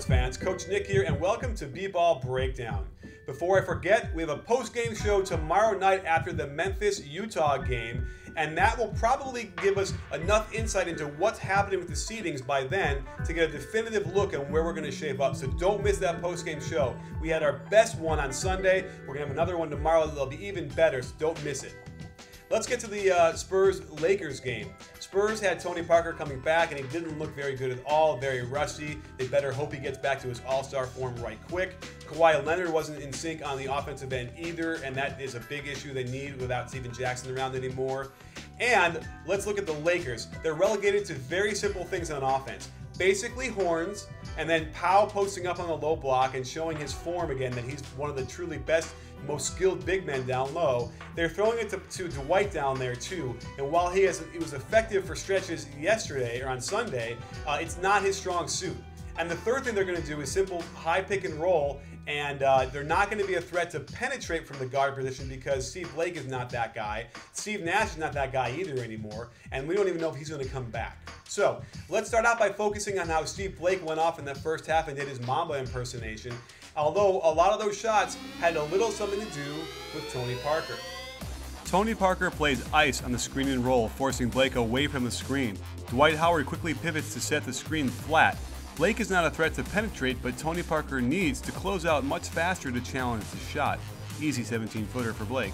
sports fans, Coach Nick here, and welcome to B-Ball Breakdown. Before I forget, we have a post-game show tomorrow night after the Memphis-Utah game, and that will probably give us enough insight into what's happening with the seedings by then to get a definitive look at where we're going to shape up. So don't miss that post-game show. We had our best one on Sunday. We're going to have another one tomorrow that'll be even better, so don't miss it. Let's get to the Spurs-Lakers game. Spurs had Tony Parker coming back, and he didn't look very good at all, very rusty. They better hope he gets back to his all-star form right quick. Kawhi Leonard wasn't in sync on the offensive end either, and that is a big issue they need without Stephen Jackson around anymore. And let's look at the Lakers. They're relegated to very simple things on offense. Basically horns, and then Powell posting up on the low block and showing his form again that he's one of the truly best, most skilled big men down low. They're throwing it to Dwight down there too, and while he was effective for stretches yesterday or on Sunday, it's not his strong suit. And the third thing they're going to do is simple high pick and roll, and they're not going to be a threat to penetrate from the guard position because Steve Blake is not that guy. Steve Nash is not that guy either anymore, and we don't even know if he's going to come back. So let's start out by focusing on how Steve Blake went off in the first half and did his Mamba impersonation, although a lot of those shots had a little something to do with Tony Parker. Tony Parker plays ice on the screen and roll, forcing Blake away from the screen. Dwight Howard quickly pivots to set the screen flat. Blake is not a threat to penetrate, but Tony Parker needs to close out much faster to challenge the shot. Easy 17-footer for Blake.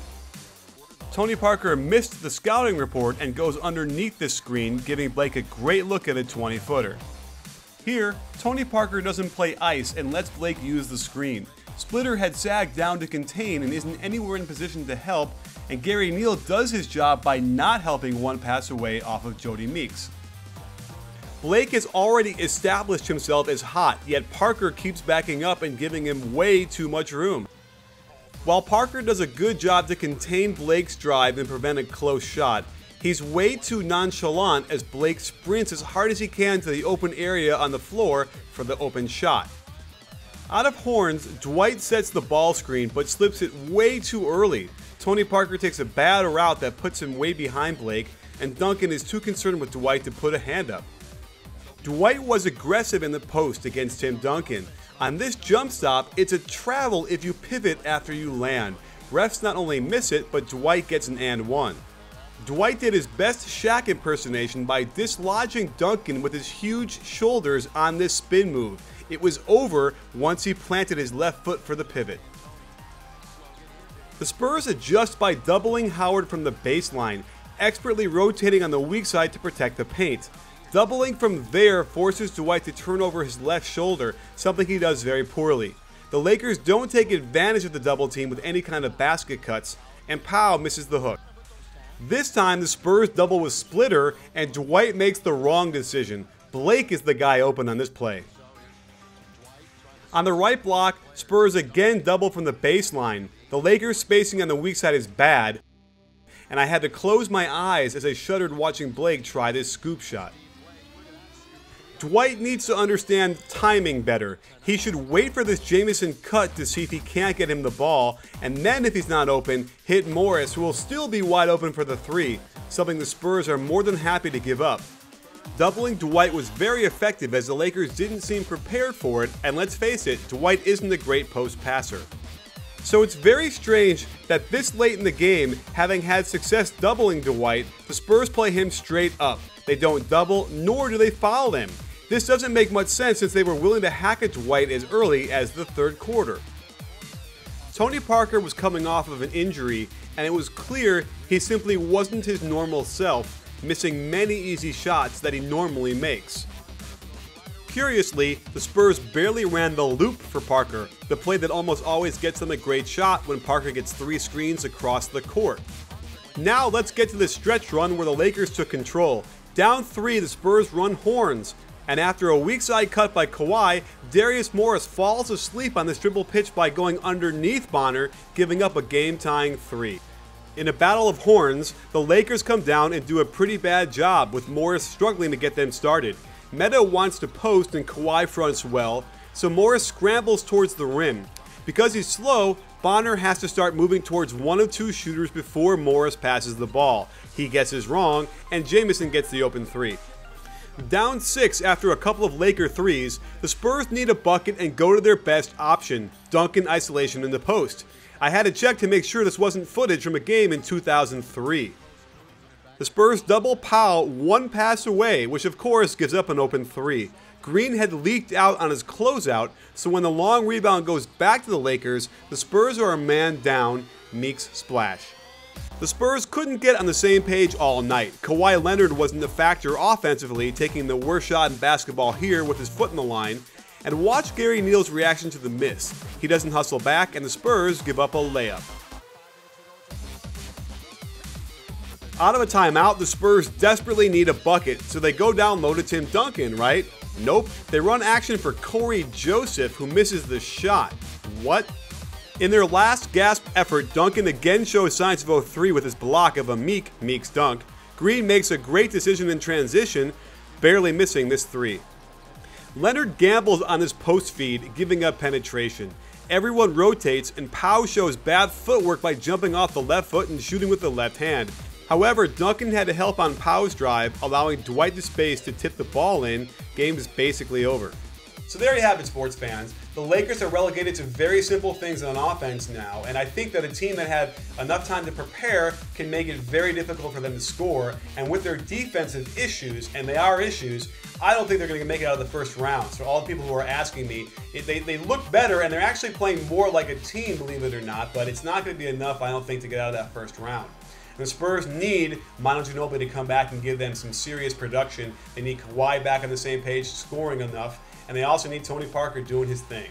Tony Parker missed the scouting report and goes underneath the screen, giving Blake a great look at a 20-footer. Here, Tony Parker doesn't play ice and lets Blake use the screen. Splitter had sagged down to contain and isn't anywhere in position to help, and Gary Neal does his job by not helping one pass away off of Jody Meeks. Blake has already established himself as hot, yet Parker keeps backing up and giving him way too much room. While Parker does a good job to contain Blake's drive and prevent a close shot, he's way too nonchalant as Blake sprints as hard as he can to the open area on the floor for the open shot. Out of horns, Dwight sets the ball screen but slips it way too early. Tony Parker takes a bad route that puts him way behind Blake, and Duncan is too concerned with Dwight to put a hand up. Dwight was aggressive in the post against Tim Duncan. On this jump stop, it's a travel if you pivot after you land. Refs not only miss it, but Dwight gets an and one. Dwight did his best Shaq impersonation by dislodging Duncan with his huge shoulders on this spin move. It was over once he planted his left foot for the pivot. The Spurs adjust by doubling Howard from the baseline, expertly rotating on the weak side to protect the paint. Doubling from there forces Dwight to turn over his left shoulder, something he does very poorly. The Lakers don't take advantage of the double team with any kind of basket cuts, and Powell misses the hook. This time the Spurs double with Splitter, and Dwight makes the wrong decision. Blake is the guy open on this play. On the right block, Spurs again double from the baseline. The Lakers spacing on the weak side is bad, and I had to close my eyes as I shuddered watching Blake try this scoop shot. Dwight needs to understand timing better. He should wait for this Jamison cut to see if he can't get him the ball, and then if he's not open, hit Morris, who will still be wide open for the three, something the Spurs are more than happy to give up. Doubling Dwight was very effective as the Lakers didn't seem prepared for it, and let's face it, Dwight isn't a great post passer. So it's very strange that this late in the game, having had success doubling Dwight, the Spurs play him straight up. They don't double, nor do they foul him. This doesn't make much sense since they were willing to hack at Dwight as early as the third quarter. Tony Parker was coming off of an injury, and it was clear he simply wasn't his normal self, missing many easy shots that he normally makes. Curiously, the Spurs barely ran the loop for Parker, the play that almost always gets them a great shot when Parker gets three screens across the court. Now let's get to the stretch run where the Lakers took control. Down three, the Spurs run horns, and after a weak side cut by Kawhi, Darius Morris falls asleep on this dribble pitch by going underneath Bonner, giving up a game-tying three. In a battle of horns, the Lakers come down and do a pretty bad job, with Morris struggling to get them started. Meadow wants to post and Kawhi fronts well, so Morris scrambles towards the rim. Because he's slow, Bonner has to start moving towards one of two shooters before Morris passes the ball. He guesses wrong, and Jamison gets the open three. Down 6 after a couple of Laker threes, the Spurs need a bucket and go to their best option, dunk in isolation in the post. I had to check to make sure this wasn't footage from a game in 2003. The Spurs double Powell one pass away, which of course gives up an open three. Green had leaked out on his closeout, so when the long rebound goes back to the Lakers, the Spurs are a man down, Meeks splash. The Spurs couldn't get on the same page all night. Kawhi Leonard wasn't a factor offensively, taking the worst shot in basketball here with his foot in the line. And watch Gary Neal's reaction to the miss. He doesn't hustle back, and the Spurs give up a layup. Out of a timeout, the Spurs desperately need a bucket, so they go down low to Tim Duncan, right? Nope, they run action for Corey Joseph, who misses the shot. What? In their last gasp effort, Duncan again shows signs of 0-3 with his block of a Meeks dunk. Green makes a great decision in transition, barely missing this three. Leonard gambles on his post feed, giving up penetration. Everyone rotates, and Powell shows bad footwork by jumping off the left foot and shooting with the left hand. However, Duncan had to help on Powell's drive, allowing Dwight the space to tip the ball in. Game is basically over. So there you have it, sports fans. The Lakers are relegated to very simple things on offense now, and I think that a team that had enough time to prepare can make it very difficult for them to score. And with their defensive issues, and they are issues, I don't think they're going to make it out of the first round. So all the people who are asking me, they look better, and they're actually playing more like a team, believe it or not, but it's not going to be enough, I don't think, to get out of that first round. The Spurs need Manu Ginobili to come back and give them some serious production. They need Kawhi back on the same page, scoring enough, and they also need Tony Parker doing his thing.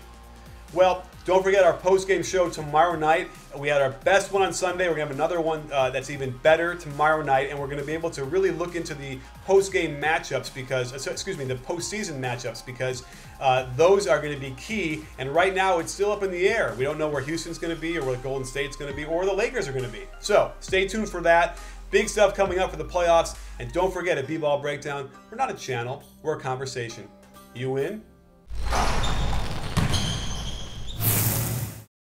Well, don't forget our post-game show tomorrow night. We had our best one on Sunday. We're going to have another one that's even better tomorrow night, and we're going to be able to really look into the post-game matchups because, the postseason matchups because those are going to be key. And right now, it's still up in the air. We don't know where Houston's going to be or where Golden State's going to be or the Lakers are going to be. So stay tuned for that. Big stuff coming up for the playoffs. And don't forget, at B-Ball Breakdown, we're not a channel, we're a conversation. You in?